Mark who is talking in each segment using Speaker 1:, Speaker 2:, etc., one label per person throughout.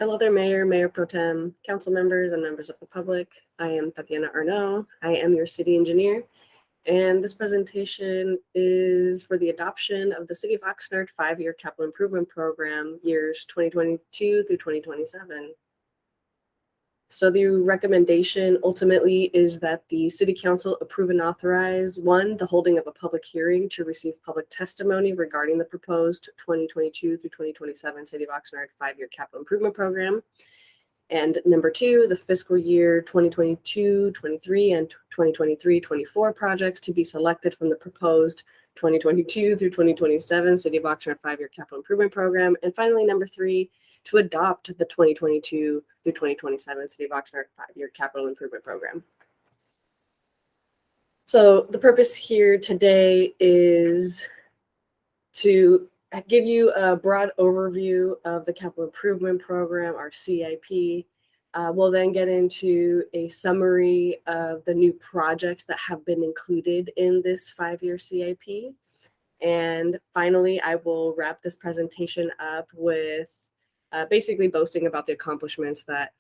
Speaker 1: Hello there, Mayor, Mayor Pro Tem, council members, and members of the public. I am Tatiana Arnaud. I am your city engineer, and this presentation is for the adoption of the City of Oxnard 5-year capital improvement program, years 2022 through 2027. So the recommendation ultimately is that the City Council approve and authorize, 1, the holding of a public hearing to receive public testimony regarding the proposed 2022 through 2027 City of Oxnard 5-year capital improvement program. And number 2, the fiscal year 2022-23 and 2023-24 projects to be selected from the proposed 2022 through 2027 City of Oxnard 5-year capital improvement program. And finally, number 3, to adopt the 2022 through 2027 City of Oxnard 5-year capital improvement program. So the purpose here today is to give you a broad overview of the capital improvement program, our CIP. We'll then get into a summary of the new projects that have been included in this 5-year CIP. And finally, I will wrap this presentation up with basically boasting about the accomplishments that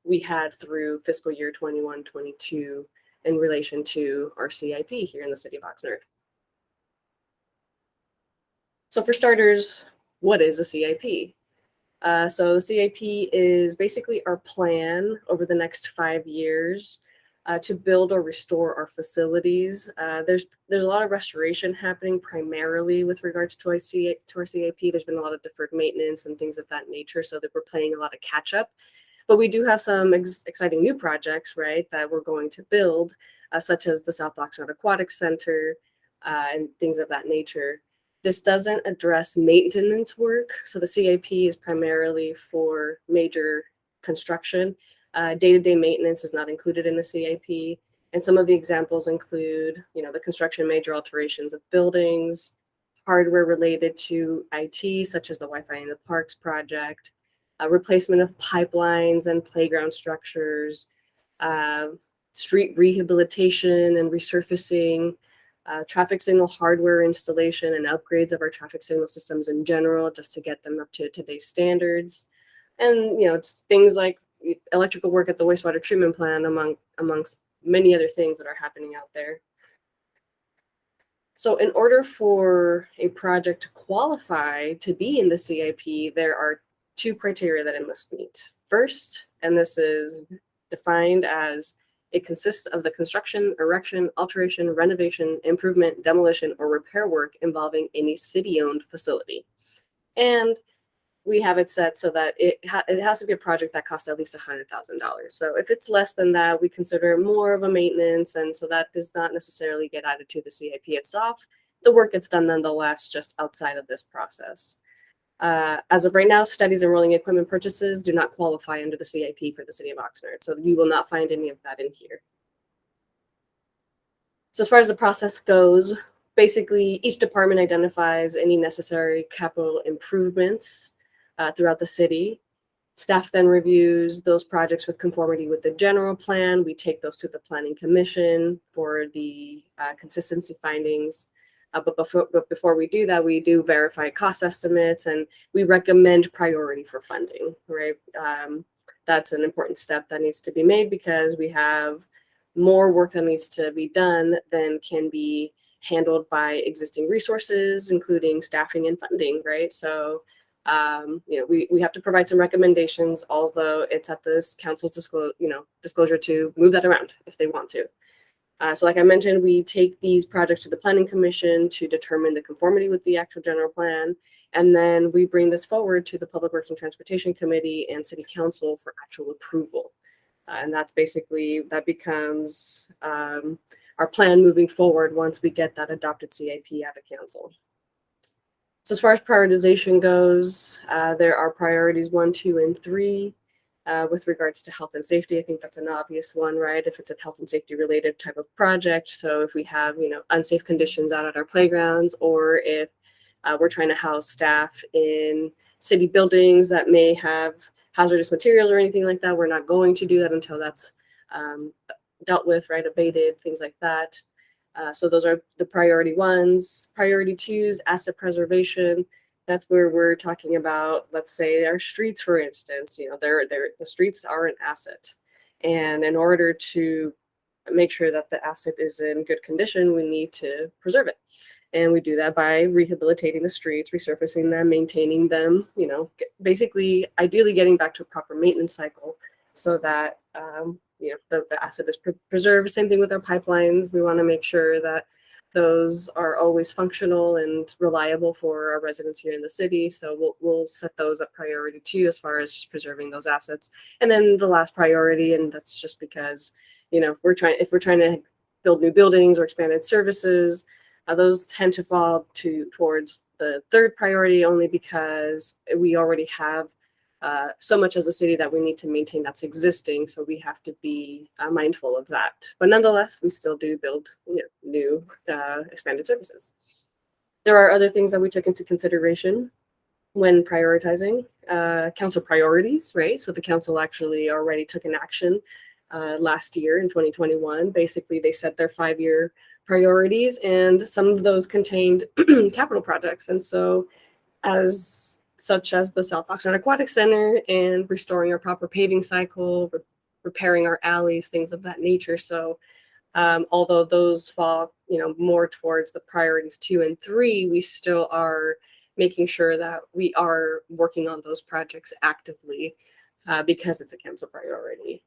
Speaker 1: we had through fiscal year 21-22 in relation to our CIP here in the City of Oxnard. So for starters, what is a CIP? So the CIP is basically our plan over the next 5 years to build or restore our facilities. There's a lot of restoration happening primarily with regards to our CIP. There's been a lot of deferred maintenance and things of that nature, so that we're playing a lot of catch up. But we do have some exciting new projects, right, that we're going to build, such as the South Oxnard Aquatic Center and things of that nature. This doesn't address maintenance work. So the CIP is primarily for major construction. Day-to-day maintenance is not included in the CIP. And some of the examples include, the construction major alterations of buildings, hardware related to IT, such as the Wi-Fi in the Parks project, replacement of pipelines and playground structures, street rehabilitation and resurfacing, traffic signal hardware installation and upgrades of our traffic signal systems in general, just to get them up to today's standards. And, just things like electrical work at the wastewater treatment plant, amongst many other things that are happening out there. So in order for a project to qualify to be in the CIP, there are 2 criteria that it must meet. First, and this is defined as, it consists of the construction, erection, alteration, renovation, improvement, demolition, or repair work involving any city-owned facility. And we have it set so that it has to be a project that costs at least $100,000. So if it's less than that, we consider more of a maintenance, and so that does not necessarily get added to the CIP itself. The work gets done nonetheless, just outside of this process. As of right now, studies and rolling equipment purchases do not qualify under the CIP for the City of Oxnard, so you will not find any of that in here. So as far as the process goes, basically each department identifies any necessary capital improvements throughout the city. Staff then reviews those projects with conformity with the general plan. We take those to the Planning Commission for the consistency findings. But before we do that, we do verify cost estimates, and we recommend priority for funding, right? That's an important step that needs to be made, because we have more work that needs to be done than can be handled by existing resources, including staffing and funding, right? So we have to provide some recommendations, although it's at this council's disclosure to move that around if they want to. So like I mentioned, we take these projects to the Planning Commission to determine the conformity with the actual general plan. And then we bring this forward to the Public Works and Transportation Committee and City Council for actual approval. And that's basically, that becomes our plan moving forward once we get that adopted CIP out of council. So as far as prioritization goes, there are priorities 1, 2, and 3. With regards to health and safety, I think that's an obvious one, right? If it's a health and safety related type of project. So if we have, unsafe conditions out at our playgrounds, or if we're trying to house staff in city buildings that may have hazardous materials or anything like that, we're not going to do that until that's dealt with, right? Abated, things like that. So those are the priority 1s. Priority 2s, asset preservation. That's where we're talking about, let's say, our streets, for instance. The streets are an asset, and in order to make sure that the asset is in good condition, we need to preserve it. And we do that by rehabilitating the streets, resurfacing them, maintaining them, basically, ideally getting back to a proper maintenance cycle so that, the asset is preserved. Same thing with our pipelines. We want to make sure that those are always functional and reliable for our residents here in the city. So we'll set those up priority too, as far as just preserving those assets. And then the last priority, and that's just because, if we're trying to build new buildings or expanded services, those tend to fall towards the third priority, only because we already have so much as a city that we need to maintain that's existing. So we have to be mindful of that. But nonetheless, we still do build new expanded services. There are other things that we took into consideration when prioritizing council priorities, right? So the council actually already took an action last year in 2021. Basically, they set their 5-year priorities, and some of those contained capital projects. And so, such as the South Oxnard Aquatic Center and restoring our proper paving cycle, repairing our alleys, things of that nature. So although those fall, more towards the priorities 2 and 3, we still are making sure that we are working on those projects actively because it's a council priority.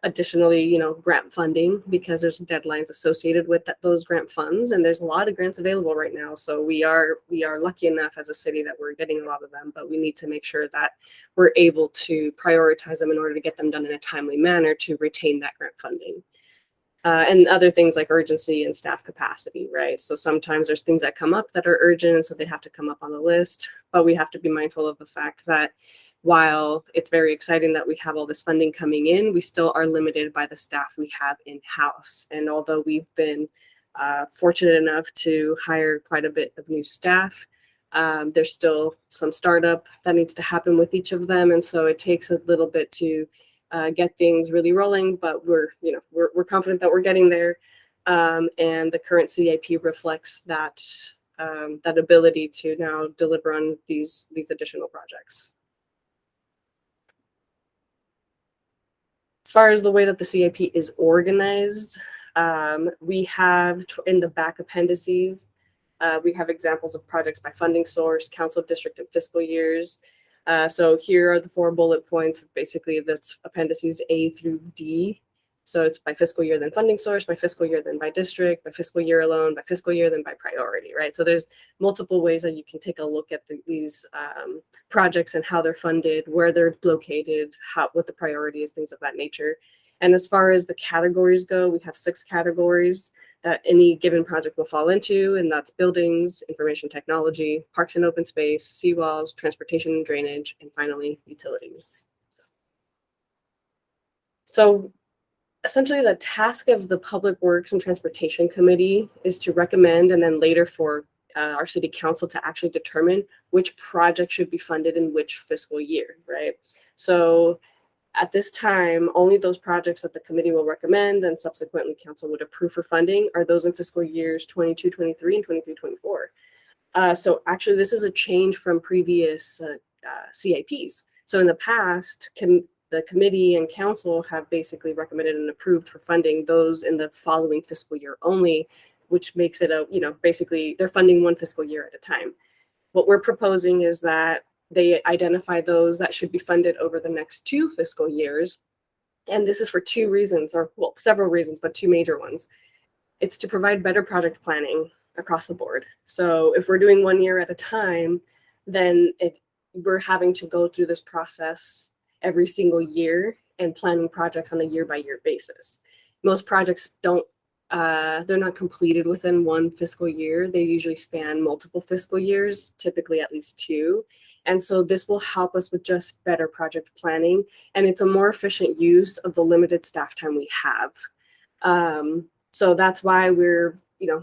Speaker 1: Additionally, grant funding, because there's deadlines associated with those grant funds, and there's a lot of grants available right now. So we are lucky enough as a city that we're getting a lot of them, but we need to make sure that we're able to prioritize them in order to get them done in a timely manner to retain that grant funding. And other things like urgency and staff capacity, right? So sometimes there's things that come up that are urgent, so they have to come up on the list, but we have to be mindful of the fact that while it's very exciting that we have all this funding coming in, we still are limited by the staff we have in-house. And although we've been fortunate enough to hire quite a bit of new staff, there's still some startup that needs to happen with each of them. And so it takes a little bit to get things really rolling, but we're confident that we're getting there. And the current CIP reflects that ability to now deliver on these additional projects. As far as the way that the CIP is organized, we have in the back appendices, we have examples of projects by funding source, council, district, and fiscal years. So here are the 4 bullet points. Basically, that's appendices A through D. So it's by fiscal year, then funding source, by fiscal year, then by district, by fiscal year alone, by fiscal year, then by priority, right? So there's multiple ways that you can take a look at these projects and how they're funded, where they're located, what the priority is, things of that nature. And as far as the categories go, we have 6 categories that any given project will fall into, and that's buildings, information technology, parks and open space, seawalls, transportation and drainage, and finally, utilities. So essentially, the task of the Public Works and Transportation Committee is to recommend, and then later for our city council to actually determine which project should be funded in which fiscal year, right? So at this time, only those projects that the committee will recommend and subsequently council would approve for funding are those in fiscal years 22-23 and 23-24. So actually, this is a change from previous CIPs. So in the past, the committee and council have basically recommended and approved for funding those in the following fiscal year only, which makes it basically they're funding one fiscal year at a time. What we're proposing is that they identify those that should be funded over the next 2 fiscal years. And this is for 2 reasons, or well, several reasons, but 2 major ones. It's to provide better project planning across the board. So if we're doing 1 year at a time, then we're having to go through this process every single year and planning projects on a year-by-year basis. Most projects they're not completed within 1 fiscal year. They usually span multiple fiscal years, typically at least 2. And so this will help us with just better project planning, and it's a more efficient use of the limited staff time we have. So that's why we're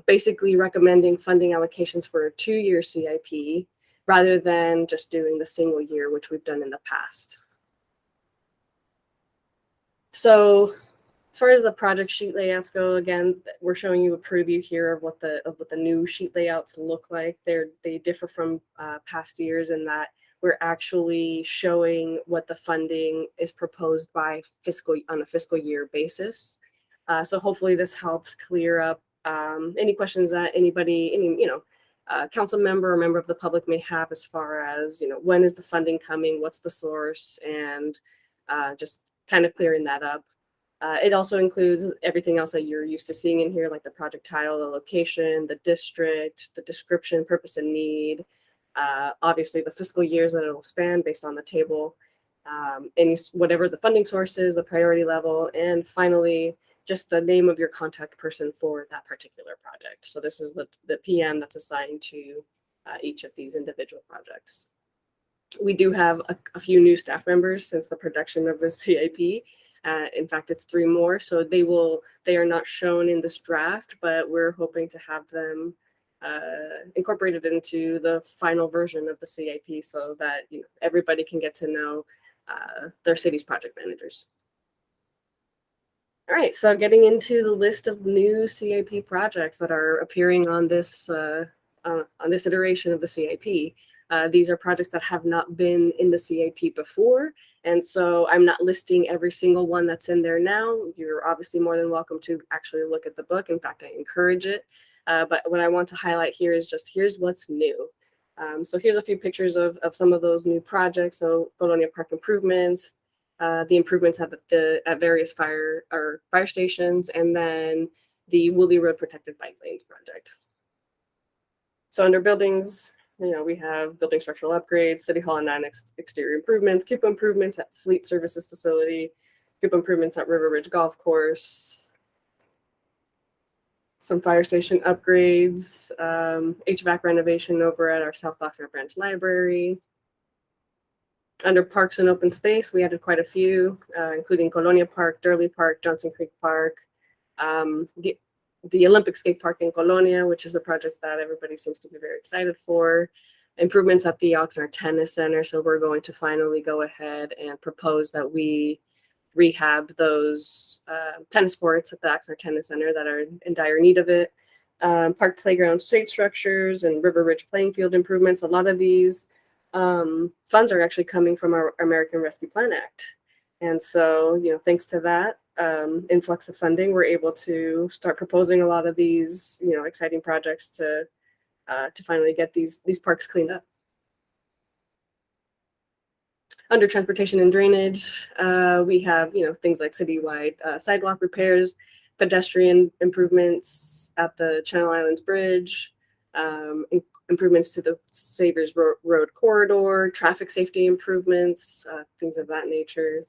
Speaker 1: basically recommending funding allocations for a 2-year CIP rather than just doing the single year, which we've done in the past. So As far as the project sheet layouts go, again, we're showing you a preview here of what the new sheet layouts look like. They differ from past years in that we're actually showing what the funding is proposed by on a fiscal year basis. So hopefully this helps clear up any questions that any council member or member of the public may have as far as when is the funding coming, what's the source, and just kind of clearing that up. It also includes everything else that you're used to seeing in here, like the project title, the location, the district, the description, purpose, and need. Obviously, the fiscal years that it will span based on the table, whatever the funding source is, the priority level, and finally, just the name of your contact person for that particular project. So this is the PM that's assigned to each of these individual projects. We do have a few new staff members since the production of the CIP. In fact, it's 3 more, so they are not shown in this draft, but we're hoping to have them incorporated into the final version of the CIP so that everybody can get to know their city's project managers. All right, so getting into the list of new CIP projects that are appearing on this iteration of the CIP. These are projects that have not been in the CIP before, and so I'm not listing every single one that's in there now. You're obviously more than welcome to actually look at the book. In fact, I encourage it. But what I want to highlight here is here's what's new. So here's a few pictures of some of those new projects. So Colonia Park improvements, the improvements at various fire stations, and then the Woolly Road Protected Bike Lanes project. So under buildings, we have building structural upgrades, City Hall and Annex exterior improvements, CIP improvements at Fleet Services Facility, CIP improvements at River Ridge Golf Course, some fire station upgrades, HVAC renovation over at our South Oxnard Branch Library. Under parks and open space, we added quite a few, including Colonia Park, Durley Park, Johnson Creek Park, the Olympic Skate Park in Colonia, which is a project that everybody seems to be very excited for. Improvements at the Oxnard Tennis Center. So we're going to finally go ahead and propose that we rehab those tennis courts at the Oxnard Tennis Center that are in dire need of it. Park playground shade structures and River Ridge playing field improvements. A lot of these funds are actually coming from our American Rescue Plan Act. And so, thanks to that influx of funding, we're able to start proposing a lot of these, exciting projects to finally get these parks cleaned up. Under transportation and drainage, we have, things like citywide sidewalk repairs, pedestrian improvements at the Channel Islands Bridge, improvements to the Savers Road corridor, traffic safety improvements, things of that nature.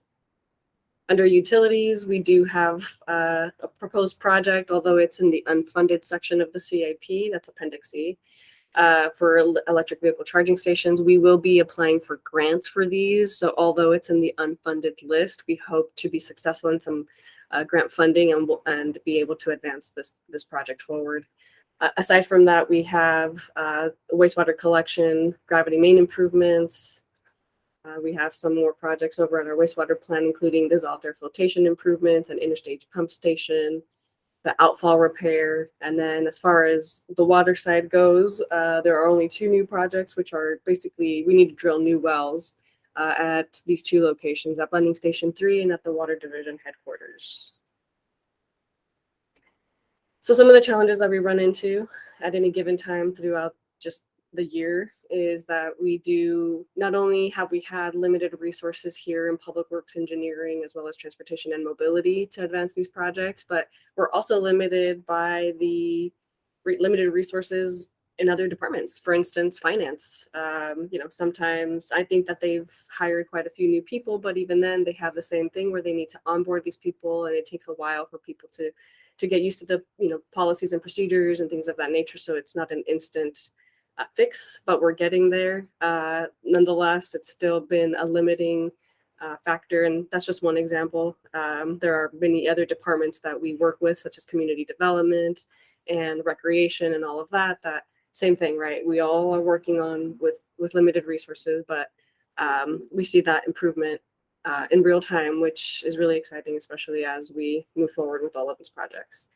Speaker 1: Under utilities, we do have a proposed project, although it's in the unfunded section of the CIP, that's Appendix C, for electric vehicle charging stations. We will be applying for grants for these. So although it's in the unfunded list, we hope to be successful in some grant funding and be able to advance this project forward. Aside from that, we have wastewater collection, gravity main improvements. We have some more projects over at our wastewater plant, including dissolved air filtration improvements and interstage pump station, the outfall repair. And then as far as the water side goes, there are only 2 new projects, which are basically, we need to drill new wells at these 2 locations, at Blending Station 3 and at the Water Division headquarters. So some of the challenges that we run into at any given time throughout just the year is that we do, not only have we had limited resources here in public works engineering as well as transportation and mobility to advance these projects, but we're also limited by the limited resources in other departments. For instance, finance. Sometimes I think that they've hired quite a few new people, but even then they have the same thing where they need to onboard these people, and it takes a while for people to get used to the policies and procedures and things of that nature. So it's not an instant fix, but we're getting there. Nonetheless, it's still been a limiting factor, and that's just one example. There are many other departments that we work with, such as community development and recreation and all of that. That same thing, right? We all are working on with limited resources, but we see that improvement in real time, which is really exciting, especially as we move forward with all of these projects.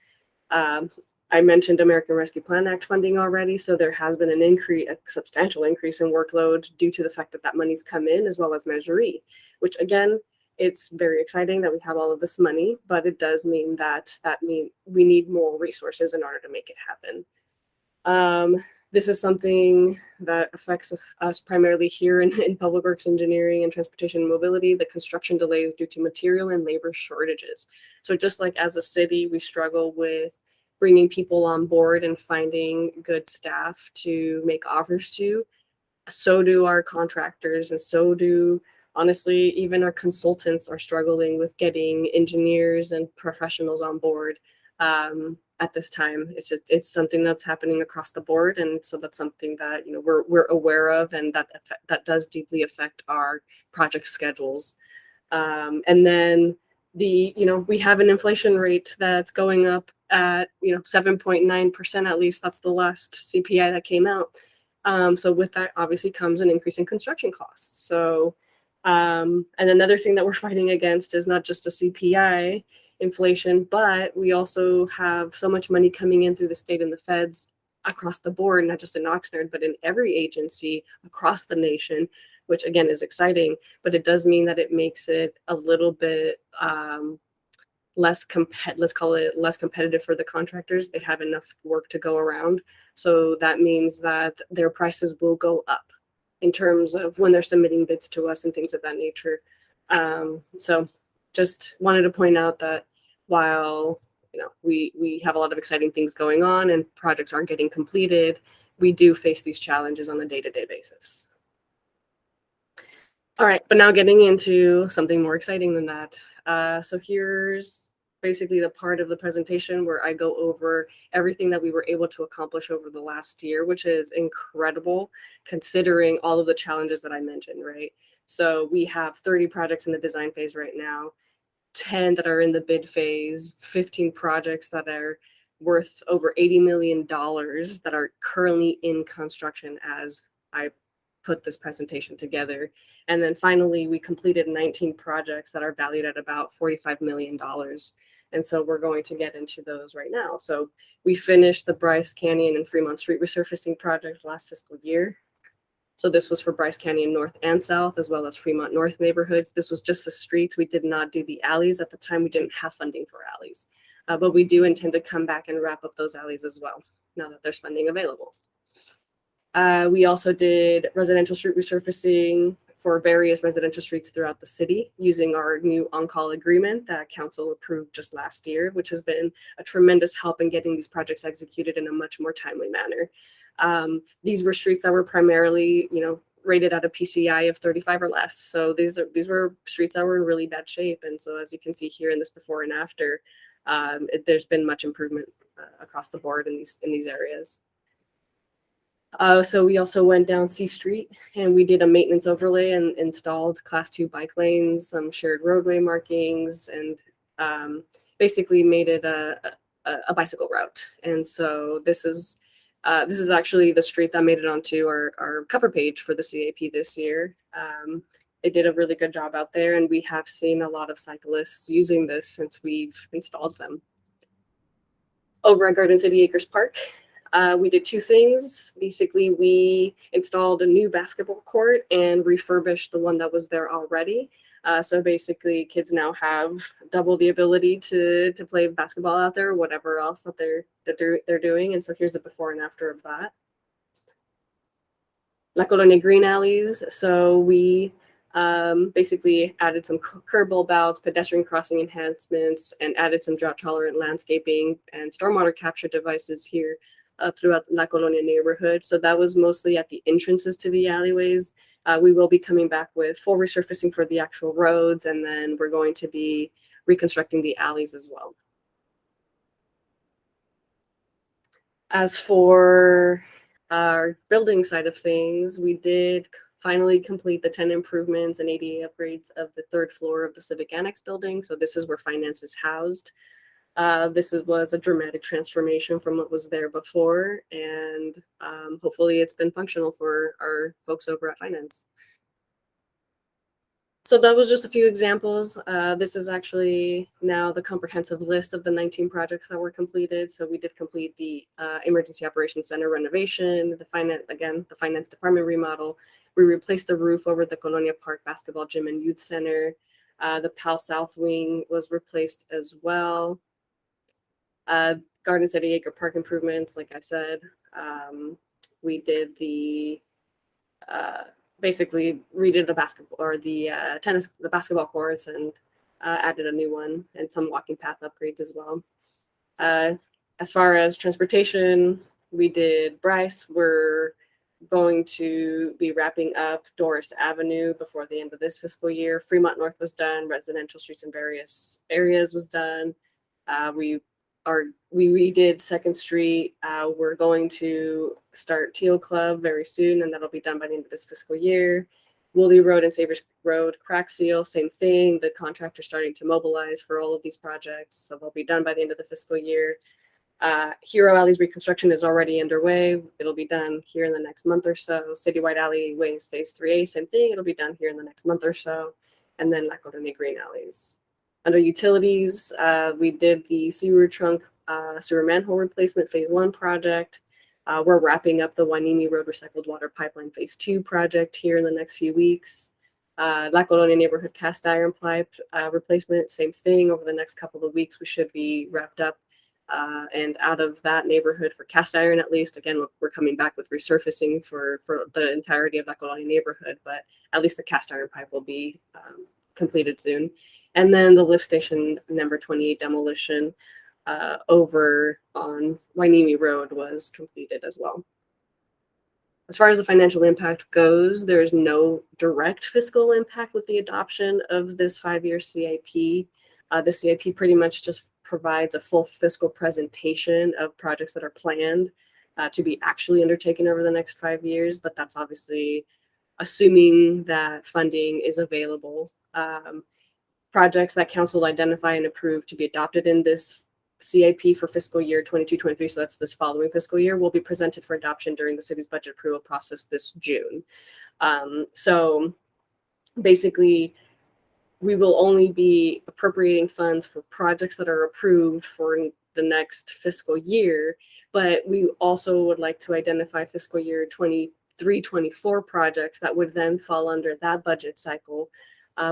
Speaker 1: I mentioned American Rescue Plan Act funding already, so there has been a substantial increase in workload due to the fact that money's come in, as well as Measure E, which again, it's very exciting that we have all of this money, but it does mean that we need more resources in order to make it happen. This is something that affects us primarily here in public works engineering and transportation and mobility, the construction delays due to material and labor shortages. So just like as a city, we struggle with bringing people on board and finding good staff to make offers to, so do our contractors, and so do, honestly, even our consultants are struggling with getting engineers and professionals on board. At this time, it's something that's happening across the board, and so that's something that we're aware of, and that does deeply affect our project schedules. And then we have an inflation rate that's going up at 7.9%, at least that's the last CPI that came out. So with that obviously comes an increase in construction costs. So and another thing that we're fighting against is not just a CPI inflation, but we also have so much money coming in through the state and the feds across the board, not just in Oxnard, but in every agency across the nation, which again is exciting, but it does mean that it makes it a little bit let's call it less competitive for the contractors. They have enough work to go around. So that means that their prices will go up in terms of when they're submitting bids to us and things of that nature. So just wanted to point out that while we have a lot of exciting things going on and projects aren't getting completed, we do face these challenges on a day-to-day basis. All right, but now getting into something more exciting than that. So here's basically the part of the presentation where I go over everything that we were able to accomplish over the last year, which is incredible considering all of the challenges that I mentioned, right? So we have 30 projects in the design phase right now, 10 that are in the bid phase, 15 projects that are worth over $80 million that are currently in construction as I put this presentation together. And then finally, we completed 19 projects that are valued at about $45 million. And so we're going to get into those right now. So we finished the Bryce Canyon and Fremont Street resurfacing project last fiscal year. So this was for Bryce Canyon North and South, as well as Fremont North neighborhoods. This was just the streets. We did not do the alleys. At the time, we didn't have funding for alleys. But we do intend to come back and wrap up those alleys as well, now that there's funding available. We also did residential street resurfacing for various residential streets throughout the city using our new on-call agreement that council approved just last year, which has been a tremendous help in getting these projects executed in a much more timely manner. These were streets that were primarily, rated at a PCI of 35 or less. So these were streets that were in really bad shape. And so as you can see here in this before and after, there's been much improvement across the board in these areas. So we also went down C Street and we did a maintenance overlay and installed class 2 bike lanes, some shared roadway markings, and basically made it a bicycle route. And so this is actually the street that made it onto our cover page for the CIP this year. They did a really good job out there, and we have seen a lot of cyclists using this since we've installed them. Over at Garden City Acres Park, we did two things. Basically, we installed a new basketball court and refurbished the one that was there already. So basically, kids now have double the ability to play basketball out there, or whatever else that they're doing. And so here's a before and after of that. La Colonia green alleys. So we basically added some curb bulb outs, pedestrian crossing enhancements, and added some drought tolerant landscaping and stormwater capture devices here throughout the La Colonia neighborhood. So that was mostly at the entrances to the alleyways. We will be coming back with full resurfacing for the actual roads, and then we're going to be reconstructing the alleys as well. As for our building side of things, we did finally complete the 10 improvements and ADA upgrades of the third floor of the Civic Annex building. So this is where finance is housed. This was a dramatic transformation from what was there before, and hopefully it's been functional for our folks over at finance. So that was just a few examples. This is actually now the comprehensive list of the 19 projects that were completed. So we did complete the Emergency Operations Center renovation, the finance department remodel. We replaced the roof over the Colonia Park basketball gym and youth center. The PAL South wing was replaced as well. Garden City Acre Park improvements, like I said. We did the basically redid the basketball or the basketball courts and added a new one and some walking path upgrades as well. As far as transportation, we did Bryce. We're going to be wrapping up Doris Avenue before the end of this fiscal year. Fremont North was done. Residential streets in various areas was done. We redid 2nd Street. We're going to start Teal Club very soon, and that'll be done by the end of this fiscal year. Woolly Road and Savers Road crack seal, same thing. The contractor's starting to mobilize for all of these projects, so they'll be done by the end of the fiscal year. Hero Alley's reconstruction is already underway. It'll be done here in the next month or so. Citywide Alleyways Phase 3A, same thing. It'll be done here in the next month or so. And then La Colonia Green Alleys. Under utilities, we did the sewer trunk sewer manhole replacement Phase 1 project. We're wrapping up the Wainimi Road Recycled Water Pipeline Phase 2 project here in the next few weeks. La Colonia Neighborhood Cast Iron Pipe replacement, same thing. Over the next couple of weeks, we should be wrapped up and out of that neighborhood for cast iron, at least. Again, we're coming back with resurfacing for the entirety of La Colonia neighborhood, but at least the cast iron pipe will be completed soon. And then the lift station number 28 demolition over on Wainimi Road was completed as well. As far as the financial impact goes, there is no direct fiscal impact with the adoption of this 5-year CIP. The CIP pretty much just provides a full fiscal presentation of projects that are planned to be actually undertaken over the next 5 years, but that's obviously assuming that funding is available. Projects that council identify and approve to be adopted in this CIP for fiscal year 22-23, so that's this following fiscal year, will be presented for adoption during the city's budget approval process this June. So basically, we will only be appropriating funds for projects that are approved for the next fiscal year, but we also would like to identify fiscal year 23-24 projects that would then fall under that budget cycle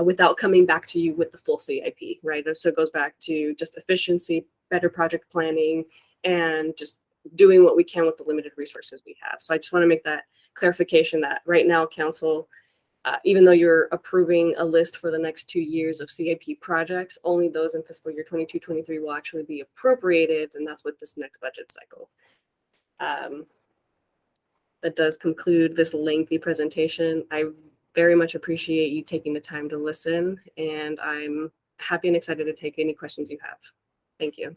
Speaker 1: without coming back to you with the full CIP, right? So it goes back to just efficiency, better project planning, and just doing what we can with the limited resources we have. So I just want to make that clarification that right now, council, even though you're approving a list for the next 2 years of CIP projects, only those in fiscal year 22-23 will actually be appropriated, and that's with this next budget cycle. That does conclude this lengthy presentation. I very much appreciate you taking the time to listen, and I'm happy and excited to take any questions you have. Thank you.